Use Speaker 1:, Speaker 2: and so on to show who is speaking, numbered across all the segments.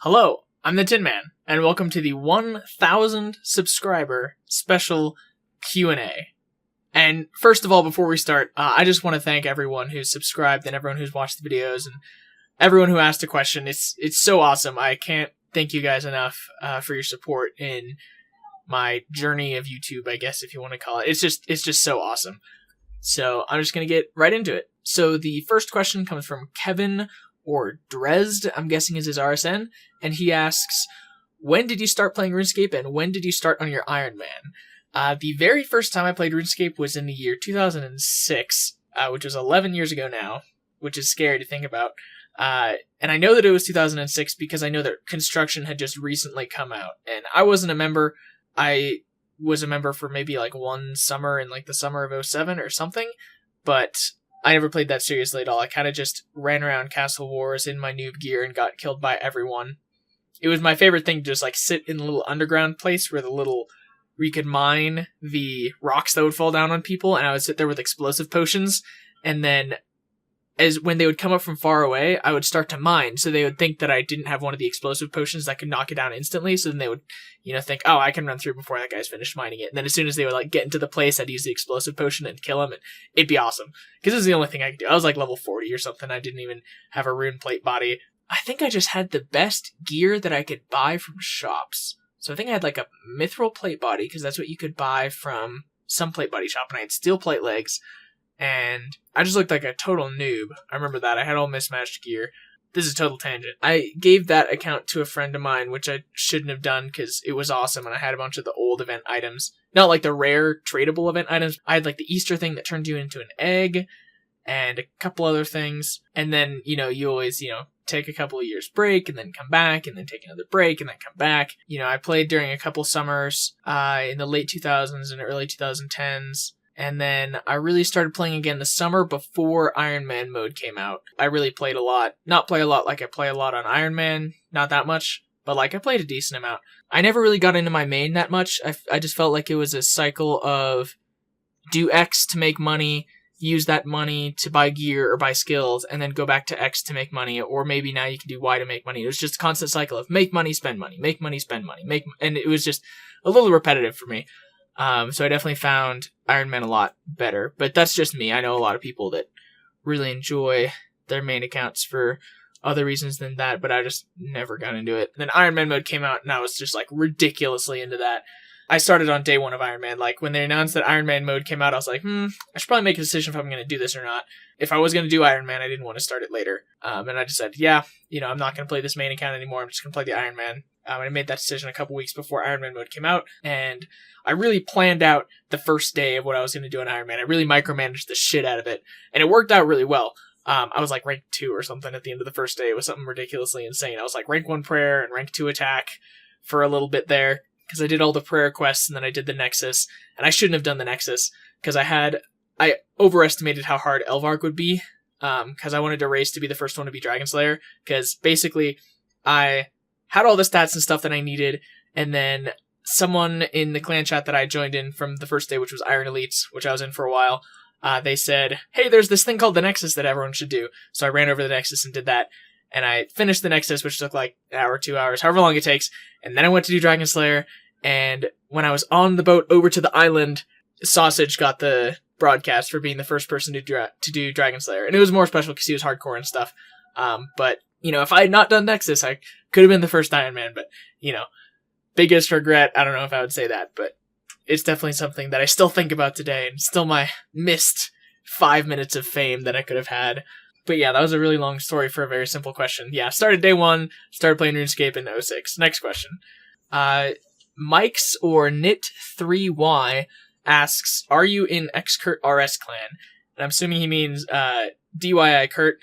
Speaker 1: Hello, I'm the Tin Man, and welcome to the 1,000 subscriber special Q&A. And first of all, before we start, I just want to thank everyone who's subscribed and everyone who's watched the videos and everyone who asked a question. It's so awesome. I can't thank you guys enough for your support in my journey of YouTube, I guess, if you want to call it. It's just so awesome. So I'm just going to get right into it. So the first question comes from Kevin or Dresd, I'm guessing is his RSN, and he asks, when did you start playing RuneScape and when did you start on your Iron Man? The very first time I played RuneScape was in the year 2006, which was 11 years ago now, which is scary to think about. And I know that it was 2006 because I know that Construction had just recently come out, and I wasn't a member. I was a member for maybe like one summer in like the summer of 07 or something, but I never played that seriously at all. I kind of just ran around Castle Wars in my noob gear and got killed by everyone. It was my favorite thing to just like sit in a little underground place where you could mine the rocks that would fall down on people, and I would sit there with explosive potions, and then when they would come up from far away, I would start to mine, so they would think that I didn't have one of the explosive potions that could knock it down instantly, so then they would, think, oh, I can run through before that guy's finished mining it. And then as soon as they would, like, get into the place, I'd use the explosive potion and kill him, and it'd be awesome. Because this is the only thing I could do. I was, like, level 40 or something. I didn't even have a rune plate body. I think I just had the best gear that I could buy from shops. So I think I had, like, a mithril plate body, because that's what you could buy from some plate body shop, and I had steel plate legs. And I just looked like a total noob. I remember that. I had all mismatched gear. This is a total tangent. I gave that account to a friend of mine, which I shouldn't have done because it was awesome, and I had a bunch of the old event items. Not like the rare tradable event items. I had like the Easter thing that turned you into an egg, and a couple other things. And then, you always, take a couple of years break, and then come back, and then take another break, and then come back. I played during a couple summers in the late 2000s and early 2010s. And then I really started playing again the summer before Iron Man mode came out. I really played a lot. Not play a lot like I play a lot on Iron Man, not that much, but like I played a decent amount. I never really got into my main that much. I just felt like it was a cycle of do X to make money, use that money to buy gear or buy skills, and then go back to X to make money, or maybe now you can do Y to make money. It was just a constant cycle of make money, spend money, make money, spend money, and it was just a little repetitive for me. So I definitely found Iron Man a lot better, but that's just me. I know a lot of people that really enjoy their main accounts for other reasons than that, but I just never got into it. And then Iron Man mode came out, and I was just like ridiculously into that. I started on day one of Iron Man. Like when they announced that Iron Man mode came out, I was like, I should probably make a decision if I'm going to do this or not. If I was going to do Iron Man, I didn't want to start it later. And I just said, I'm not going to play this main account anymore. I'm just going to play the Iron Man. I made that decision a couple weeks before Iron Man mode came out, and I really planned out the first day of what I was going to do in Iron Man. I really micromanaged the shit out of it, and it worked out really well. I was like rank 2 or something at the end of the first day. It was something ridiculously insane. I was like rank 1 prayer and rank 2 attack for a little bit there, because I did all the prayer quests, and then I did the Nexus, and I shouldn't have done the Nexus, because I overestimated how hard Elvark would be, because I wanted to race to be the first one to be Dragon Slayer, because basically I had all the stats and stuff that I needed, and then someone in the clan chat that I joined in from the first day, which was Iron Elites, which I was in for a while, they said, hey, there's this thing called the Nexus that everyone should do. So I ran over the Nexus and did that, and I finished the Nexus, which took like an hour, 2 hours, however long it takes, and then I went to do Dragon Slayer, and when I was on the boat over to the island, Sausage got the broadcast for being the first person to do Dragon Slayer, and it was more special because he was hardcore and stuff, but if I had not done Nexus, I could have been the first Iron Man, but, biggest regret, I don't know if I would say that, but it's definitely something that I still think about today, and still my missed 5 minutes of fame that I could have had. But yeah, that was a really long story for a very simple question. Yeah, started day 1, started playing RuneScape in 06. Next question. Mike's or Knit3Y asks, are you in X-Kurt RS clan? And I'm assuming he means DYI Kurt.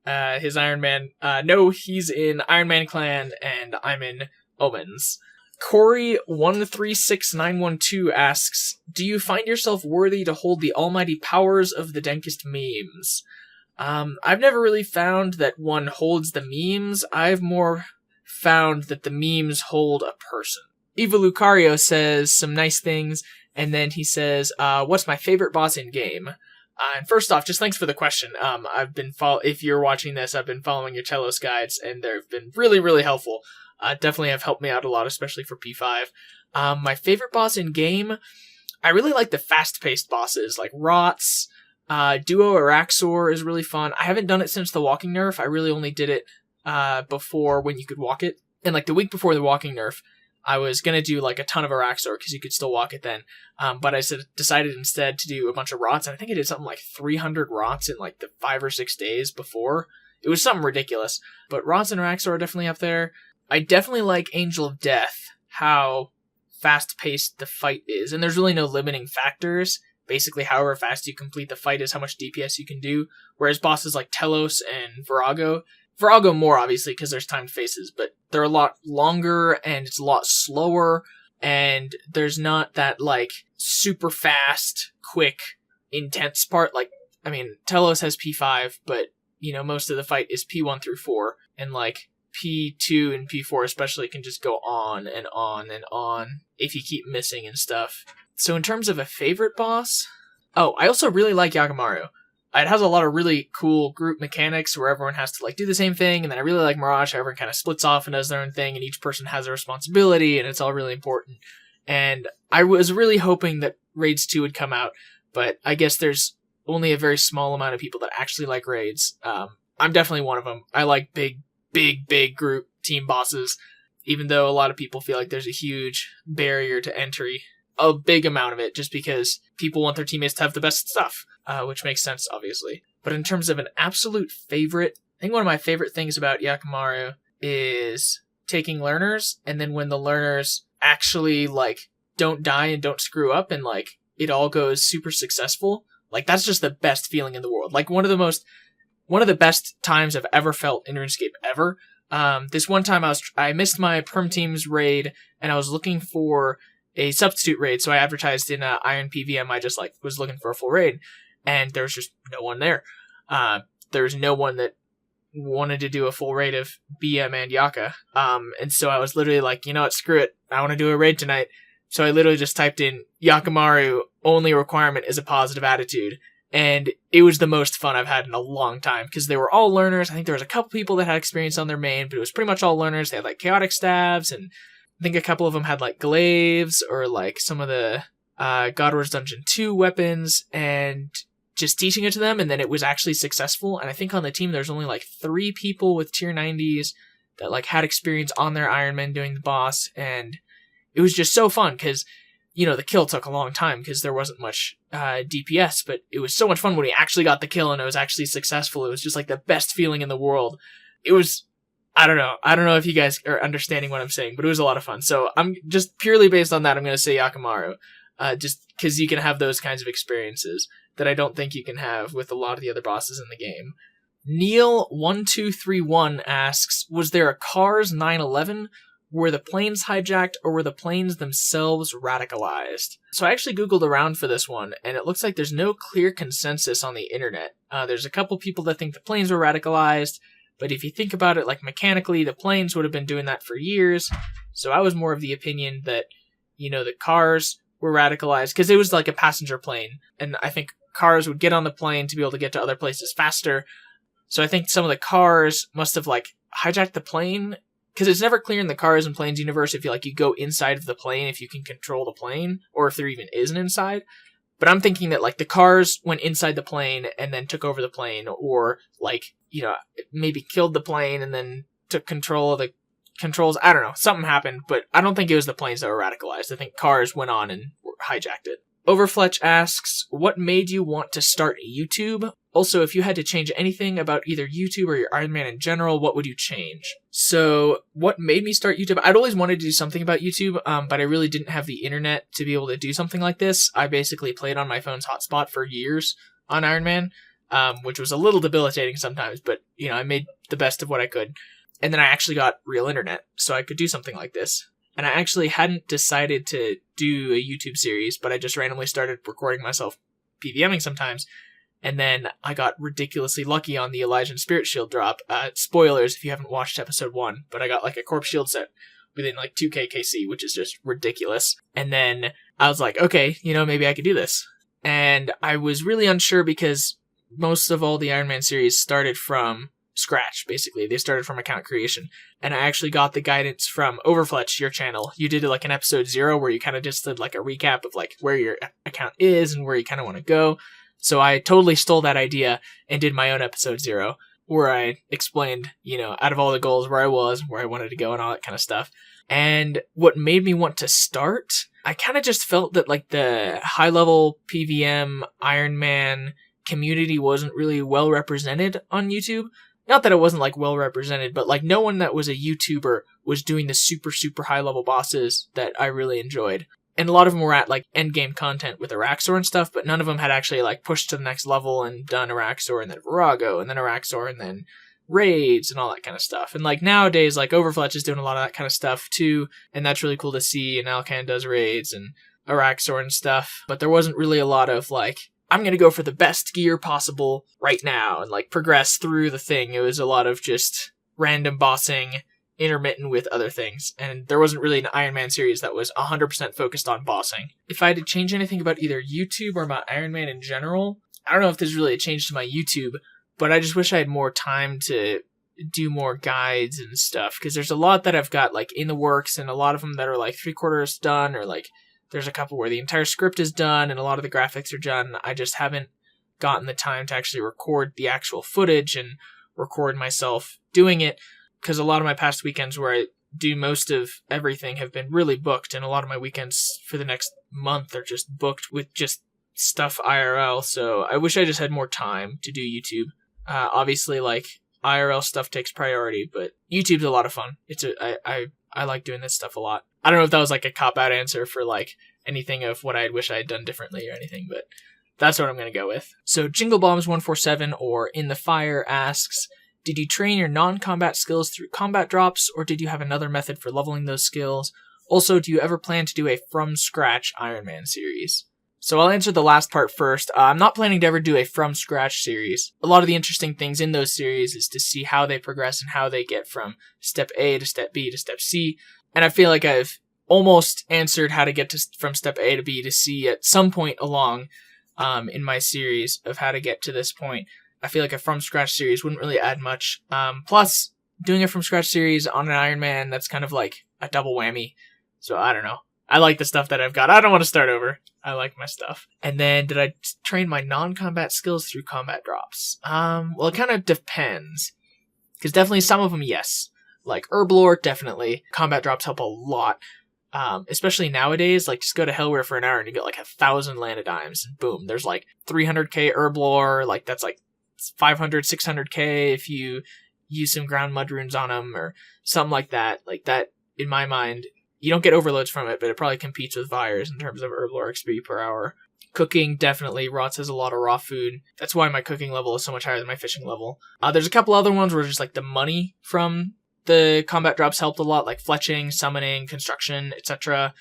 Speaker 1: His Iron Man. No, he's in Iron Man clan, and I'm in Omens. Corey136912 asks, do you find yourself worthy to hold the almighty powers of the Denkist memes? I've never really found that one holds the memes. I've more found that the memes hold a person. Eva Lucario says some nice things, and then he says, what's my favorite boss in game? And first off, just thanks for the question. If you're watching this, I've been following your Telos guides, and they've been really, really helpful. Definitely have helped me out a lot, especially for P5. My favorite boss in game, I really like the fast-paced bosses, like Rots. Duo Araxor is really fun. I haven't done it since the walking nerf. I really only did it before when you could walk it. And like the week before the walking nerf, I was going to do like a ton of Araxor because you could still walk it then. But I decided instead to do a bunch of Rots. And I think I did something like 300 Rots in like the 5 or 6 days before. It was something ridiculous. But Rots and Araxor are definitely up there. I definitely like Angel of Death, how fast-paced the fight is. And there's really no limiting factors. Basically, however fast you complete the fight is how much DPS you can do. Whereas bosses like Telos and Virago more obviously because there's timed phases, but they're a lot longer and it's a lot slower, and there's not that like super fast, quick, intense part. Like, I mean, Telos has P5, but you know, most of the fight is P1 through 4, and like P2 and P4 especially can just go on and on and on if you keep missing and stuff. So in terms of a favorite boss, I also really like Yakamaru. It has a lot of really cool group mechanics where everyone has to like do the same thing, and then I really like Mirage, how everyone kind of splits off and does their own thing, and each person has a responsibility, and it's all really important. And I was really hoping that Raids 2 would come out, but I guess there's only a very small amount of people that actually like Raids. I'm definitely one of them. I like big group team bosses, even though a lot of people feel like there's a huge barrier to entry. A big amount of it, just because people want their teammates to have the best stuff, which makes sense, obviously. But in terms of an absolute favorite, I think one of my favorite things about Yakamaru is taking learners, and then when the learners actually, like, don't die and don't screw up, and, like, it all goes super successful, like, that's just the best feeling in the world. Like, one of the best times I've ever felt in RuneScape ever. This one time I missed my Perm Team's raid, and I was looking for a substitute raid, so I advertised in Iron PvM. I just like was looking for a full raid, and there was just no one there. There was no one that wanted to do a full raid of BM and Yaka. And so I was literally like, you know what, screw it, I want to do a raid tonight. So I literally just typed in Yakamaru, only requirement is a positive attitude, and it was the most fun I've had in a long time because they were all learners. I think there was a couple people that had experience on their main, but it was pretty much all learners. They had like chaotic staves, and I think a couple of them had like glaives or like some of the God Wars Dungeon 2 weapons, and just teaching it to them, and then it was actually successful. And I think on the team there's only like 3 people with tier 90s that like had experience on their Ironman doing the boss, and it was just so fun because, you know, the kill took a long time because there wasn't much DPS, but it was so much fun when we actually got the kill and it was actually successful. It was just like the best feeling in the world. It was, I don't know if you guys are understanding what I'm saying, but it was a lot of fun. So I'm just purely based on that, I'm going to say Yakamaru, just because you can have those kinds of experiences that I don't think you can have with a lot of the other bosses in the game. Neil1231 asks, was there a Cars 9/11? Were the planes hijacked, or were the planes themselves radicalized? So I actually Googled around for this one, and it looks like there's no clear consensus on the internet. There's a couple people that think the planes were radicalized, but if you think about it, like mechanically, the planes would have been doing that for years. So I was more of the opinion that, you know, the cars were radicalized, because it was like a passenger plane, and I think cars would get on the plane to be able to get to other places faster. So I think some of the cars must have like hijacked the plane, because it's never clear in the Cars and Planes universe if you go inside of the plane, if you can control the plane, or if there even is an inside. But I'm thinking that like the cars went inside the plane and then took over the plane, or like, you know, maybe killed the plane and then took control of the controls. I don't know, something happened, but I don't think it was the planes that were radicalized. I think cars went on and hijacked it. Overfletch asks, what made you want to start YouTube? Also, if you had to change anything about either YouTube or your Iron Man in general, what would you change? So, what made me start YouTube? I'd always wanted to do something about YouTube, but I really didn't have the internet to be able to do something like this. I basically played on my phone's hotspot for years on Iron Man, which was a little debilitating sometimes, but, you know, I made the best of what I could. And then I actually got real internet, so I could do something like this. And I actually hadn't decided to do a YouTube series, but I just randomly started recording myself PvMing sometimes. And then I got ridiculously lucky on the Elysian Spirit Shield drop. Spoilers if you haven't watched episode 1, but I got like a Corpse Shield set within like 2k KC, which is just ridiculous. And then I was like, okay, you know, maybe I could do this. And I was really unsure because most of all the Iron Man series started from scratch, basically. They started from account creation. And I actually got the guidance from Underflesh, your channel. You did like an episode 0 where you kind of just did like a recap of like where your account is and where you kind of want to go. So I totally stole that idea and did my own episode 0 where I explained, out of all the goals where I was, where I wanted to go and all that kind of stuff. And what made me want to start, I kind of just felt that like the high level PvM Iron Man community wasn't really well represented on YouTube. Not that it wasn't like well represented, but like no one that was a YouTuber was doing the super, super high level bosses that I really enjoyed. And a lot of them were at like end game content with Araxor and stuff, but none of them had actually like pushed to the next level and done Araxor and then Virago and then Araxor and then raids and all that kind of stuff. And like nowadays, like Underflesh is doing a lot of that kind of stuff too, and that's really cool to see. And Alcan does raids and Araxor and stuff, but there wasn't really a lot of like, I'm gonna go for the best gear possible right now and like progress through the thing. It was a lot of just random bossing, intermittent with other things, and there wasn't really an Iron Man series that was 100% focused on bossing. If I had to change anything about either YouTube or about Iron Man in general, I don't know if there's really a change to my YouTube, but I just wish I had more time to do more guides and stuff, because there's a lot that I've got like in the works, and a lot of them that are like 3/4 done, or like there's a couple where the entire script is done and a lot of the graphics are done. I just haven't gotten the time to actually record the actual footage and record myself doing it, because a lot of my past weekends where I do most of everything have been really booked, and a lot of my weekends for the next month are just booked with just stuff IRL. So I wish I just had more time to do YouTube. Obviously, like IRL stuff takes priority, but YouTube's a lot of fun. I like doing this stuff a lot. I don't know if that was like a cop-out answer for like anything of what I wish I had done differently or anything, but that's what I'm going to go with. So JingleBombs147 or In the Fire asks, did you train your non-combat skills through combat drops, or did you have another method for leveling those skills? Also, do you ever plan to do a from-scratch Iron Man series? So I'll answer the last part first. I'm not planning to ever do a from-scratch series. A lot of the interesting things in those series is to see how they progress and how they get from step A to step B to step C. And I feel like I've almost answered how to get from step A to B to C at some point along in my series of how to get to this point. I feel like a from-scratch series wouldn't really add much. Plus, doing a from-scratch series on an Iron Man, that's kind of like a double whammy. So I don't know. I like the stuff that I've got. I don't want to start over. I like my stuff. And then, did I train my non-combat skills through combat drops? Well, it kind of depends. Because definitely some of them, yes. Like Herblore, definitely. Combat drops help a lot. Especially nowadays, like just go to Hellware for an hour and you get like 1,000 Lanidimes. And boom, there's like 300k Herblore. Like that's like 500, 600k if you use some ground mud runes on them or something like that. Like that, in my mind, you don't get overloads from it, but it probably competes with Fires in terms of Herblore XP per hour. Cooking, definitely. Rots has a lot of raw food. That's why my cooking level is so much higher than my fishing level. There's a couple other ones where just like the money from the combat drops helped a lot, like fletching, summoning, construction, etc.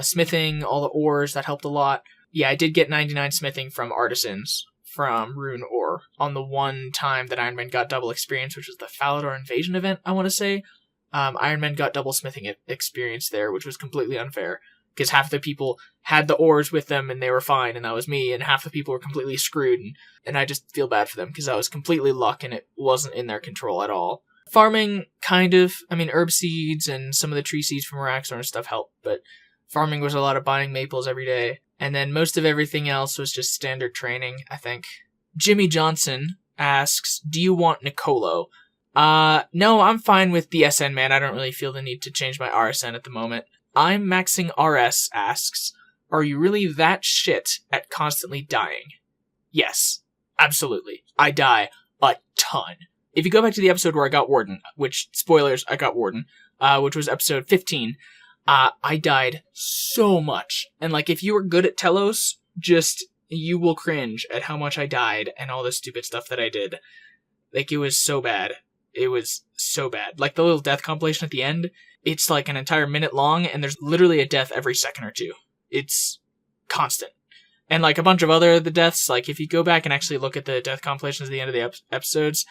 Speaker 1: Smithing, all the ores, that helped a lot. Yeah, I did get 99 smithing from artisans from Rune Ore on the one time that Iron Man got double experience, which was the Falador Invasion event, I want to say. Iron Man got double smithing experience there, which was completely unfair, because half the people had the ores with them and they were fine, and that was me, and half the people were completely screwed, and I just feel bad for them, because that was completely luck and it wasn't in their control at all. Farming, kind of. I mean, herb seeds and some of the tree seeds from Araxor and stuff helped, but farming was a lot of buying maples every day. And then most of everything else was just standard training, I think. Jimmy Johnson asks, do you want Nicolo? No, I'm fine with the SN, man. I don't really feel the need to change my RSN at the moment. I'm Maxing RS asks, are you really that shit at constantly dying? Yes, absolutely. I die a ton. If you go back to the episode where I got Warden, which, spoilers, I got Warden, which was episode 15, I died so much. And, like, if you were good at Telos, you will cringe at how much I died and all the stupid stuff that I did. Like, it was so bad. It was so bad. Like, the little death compilation at the end, it's like an entire minute long, and there's literally a death every second or two. It's constant. And, like, a bunch of the deaths, like, if you go back and actually look at the death compilations at the end of the episodes,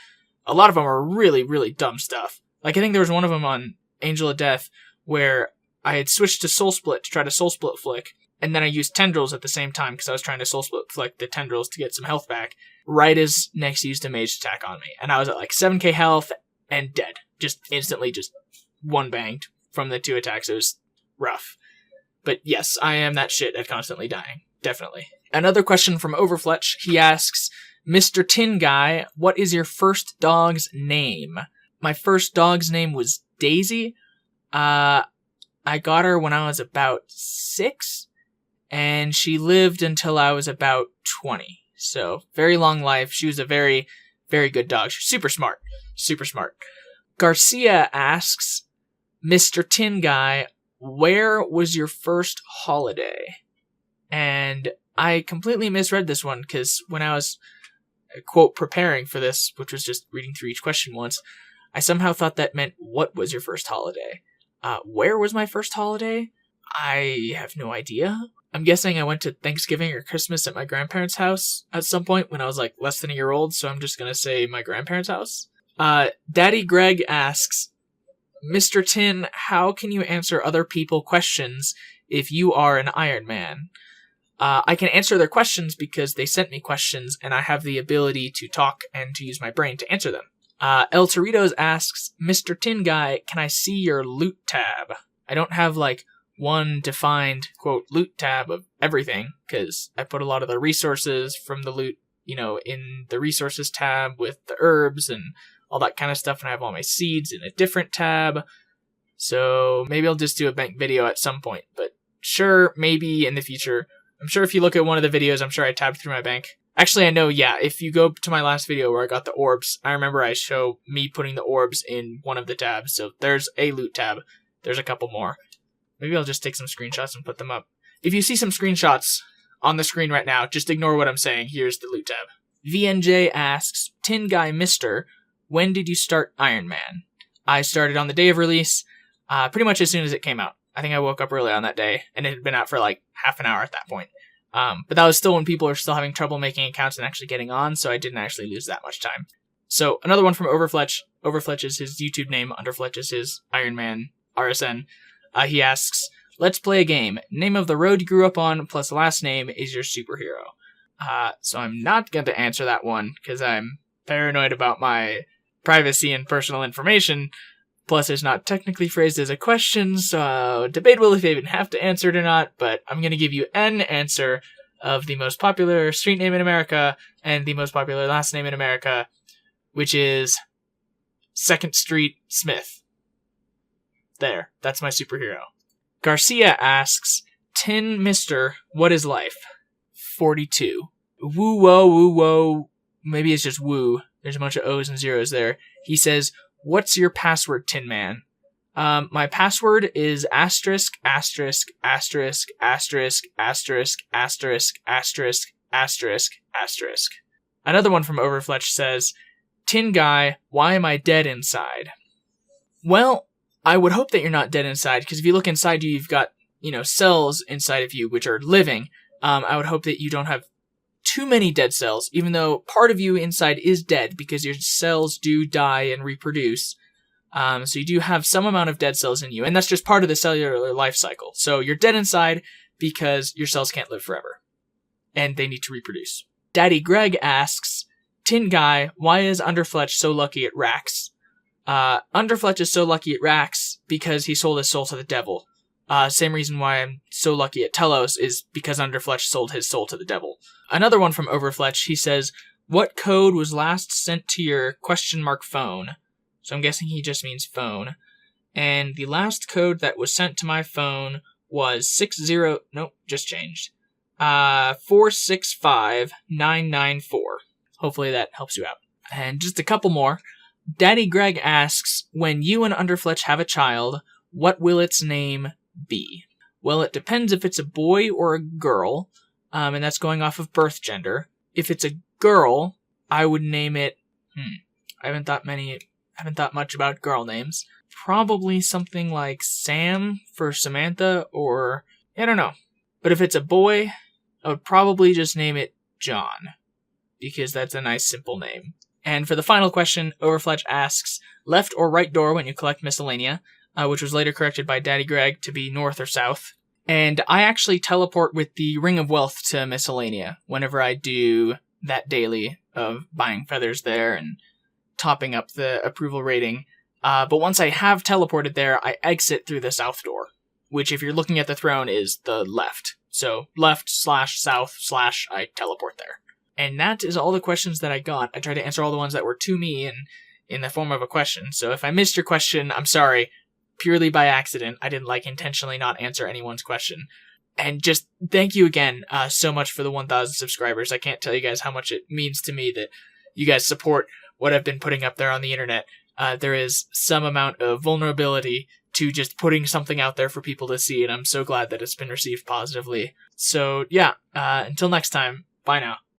Speaker 1: a lot of them are really, really dumb stuff. Like, I think there was one of them on Angel of Death where I had switched to Soul Split to try to Soul Split flick, and then I used tendrils at the same time because I was trying to soul split with like the tendrils to get some health back. Right as Nyx used a mage attack on me, and I was at like 7k health and dead, just instantly, just one banged from the 2 attacks. It was rough, but yes, I am that shit at constantly dying, definitely. Another question from Overfletch. He asks, Mr. Tin Guy, what is your first dog's name? My first dog's name was Daisy. I got her when I was about 6, and she lived until I was about 20. So, very long life. She was a very, very good dog. She's super smart. Super smart. Garcia asks, Mr. Tin Guy, where was your first holiday? And I completely misread this one, because when I was, quote, preparing for this, which was just reading through each question once, I somehow thought that meant, what was your first holiday? Where was my first holiday? I have no idea. I'm guessing I went to Thanksgiving or Christmas at my grandparents' house at some point when I was like less than a year old, so I'm just gonna say my grandparents' house. Daddy Greg asks, Mr. Tin, how can you answer other people questions if you are an Iron Man? I can answer their questions because they sent me questions and I have the ability to talk and to use my brain to answer them. El Torritos asks, Mr. Tin Guy, can I see your loot tab? I don't have like one defined, quote, loot tab of everything, because I put a lot of the resources from the loot, in the resources tab with the herbs and all that kind of stuff, and I have all my seeds in a different tab. So maybe I'll just do a bank video at some point, but sure, maybe in the future. I'm sure if you look at one of the videos, I'm sure I tabbed through my bank. Actually, I know, yeah, if you go to my last video where I got the orbs, I remember I show me putting the orbs in one of the tabs, so there's a loot tab. There's a couple more. Maybe I'll just take some screenshots and put them up. If you see some screenshots on the screen right now, just ignore what I'm saying. Here's the loot tab. VNJ asks, Tin Guy Mister, when did you start Iron Man? I started on the day of release, pretty much as soon as it came out. I think I woke up early on that day, and it had been out for like half an hour at that point. But that was still when people are still having trouble making accounts and actually getting on, so I didn't actually lose that much time. So, another one from Overfletch. Overfletch is his YouTube name. Underfletch is his Iron Man RSN. He asks, let's play a game. Name of the road you grew up on plus last name is your superhero. So I'm not going to answer that one because I'm paranoid about my privacy and personal information. Plus, it's not technically phrased as a question, so debatable if I even have to answer it or not, but I'm going to give you an answer of the most popular street name in America and the most popular last name in America, which is 2nd Street Smith. There, that's my superhero. Garcia asks, Tin Mister, what is life? 42. Woo-whoa, maybe it's just woo. There's a bunch of O's and zeros there. He says, what's your password, Tin Man? My password is asterisk, asterisk, asterisk, asterisk, asterisk, asterisk, asterisk, asterisk, asterisk. Another one from Overfletch says, Tin Guy, why am I dead inside? Well, I would hope that you're not dead inside, because if you look inside you, you've got, cells inside of you, which are living. I would hope that you don't have too many dead cells, even though part of you inside is dead, because your cells do die and reproduce. So you do have some amount of dead cells in you, and that's just part of the cellular life cycle. So you're dead inside because your cells can't live forever, and they need to reproduce. Daddy Greg asks, Tin Guy, why is Underflesh so lucky at racks? Underfletch is so lucky at racks because he sold his soul to the devil. Same reason why I'm so lucky at Telos is because Underflesh sold his soul to the devil. Another one from Overfletch, he says, what code was last sent to your ? Phone? So I'm guessing he just means phone. And the last code that was sent to my phone was 465994. Hopefully that helps you out. And just a couple more. Daddy Greg asks, when you and Underfletch have a child, what will its name be? Well, it depends if it's a boy or a girl, and that's going off of birth gender. If it's a girl, I would name it, I haven't thought much about girl names. Probably something like Sam for Samantha, or, I don't know. But if it's a boy, I would probably just name it John, because that's a nice simple name. And for the final question, Overfletch asks, left or right door when you collect Miscellanea, which was later corrected by Daddy Greg to be north or south. And I actually teleport with the Ring of Wealth to Miscellanea whenever I do that daily of buying feathers there and topping up the approval rating. But once I have teleported there, I exit through the south door, which if you're looking at the throne is the left. So left/south/ I teleport there. And that is all the questions that I got. I tried to answer all the ones that were to me and in the form of a question. So if I missed your question, I'm sorry. Purely by accident. I didn't intentionally not answer anyone's question. And just thank you again so much for the 1,000 subscribers. I can't tell you guys how much it means to me that you guys support what I've been putting up there on the internet. There is some amount of vulnerability to just putting something out there for people to see, and I'm so glad that it's been received positively. So yeah, until next time, bye now.